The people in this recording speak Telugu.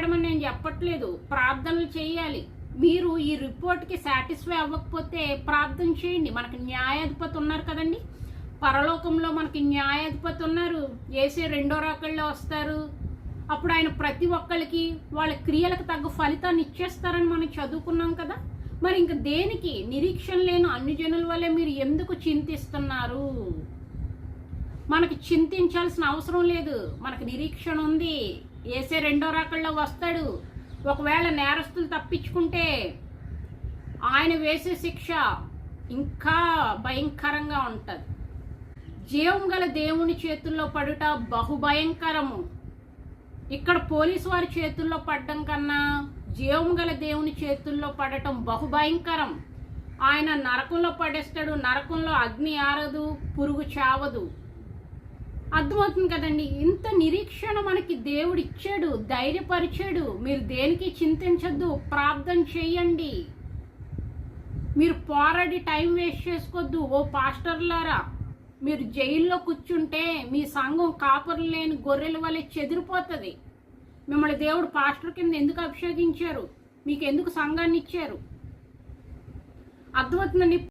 వదిలేయడమని నేను చెప్పట్లేదు, ప్రార్థనలు చేయాలి. మీరు ఈ రిపోర్ట్కి సాటిస్ఫై అవ్వకపోతే ప్రార్థన చేయండి. మనకి న్యాయాధిపతి ఉన్నారు కదండి, పరలోకంలో మనకి న్యాయాధిపతి ఉన్నారు. యేసే రెండో రాకల్లో వస్తారు. అప్పుడు ఆయన ప్రతి ఒక్కరికి వాళ్ళ క్రియలకు తగ్గ ఫలితాన్ని ఇచ్చేస్తారని మనం చదువుకున్నాం కదా. మరి ఇంక దేనికి నిరీక్షణ లేని అన్ని జనుల వల్లే మీరు ఎందుకు చింతిస్తున్నారు? మనకి చింతించాల్సిన అవసరం లేదు, మనకు నిరీక్షణ ఉంది. యేసే రెండో రాకల్లో వస్తాడు. ఒకవేళ నేరస్తులు తప్పించుకుంటే ఆయన వేసే శిక్ష ఇంకా భయంకరంగా ఉంటుంది. జీవం గల దేవుని చేతుల్లో పడుట బహుభయంకరము. ఇక్కడ పోలీసు వారి చేతుల్లో పడడం కన్నా జీవం గల దేవుని చేతుల్లో పడటం బహుభయంకరం. ఆయన నరకంలో పడేస్తాడు. నరకంలో అగ్ని ఆరదు, పురుగు చావదు. అర్థమవుతుంది కదండి. ఇంత నిరీక్షణ మనకి దేవుడు ఇచ్చాడు, ధైర్యపరిచాడు. మీరు దేనికి చింతించద్దు, ప్రార్థన చేయండి. మీరు పోరాడి టైం వేస్ట్ చేసుకోవద్దు. ఓ పాస్టర్లారా, మీరు జైల్లో కూర్చుంటే మీ సంఘం కాపర్లు లేని గొర్రెల వలె చెదిరిపోతుంది. మిమ్మల్ని దేవుడు పాస్టర్ కింద ఎందుకు అభిషేకించారు? మీకు ఎందుకు సంఘాన్ని ఇచ్చారు? అర్థమవుతుందండి.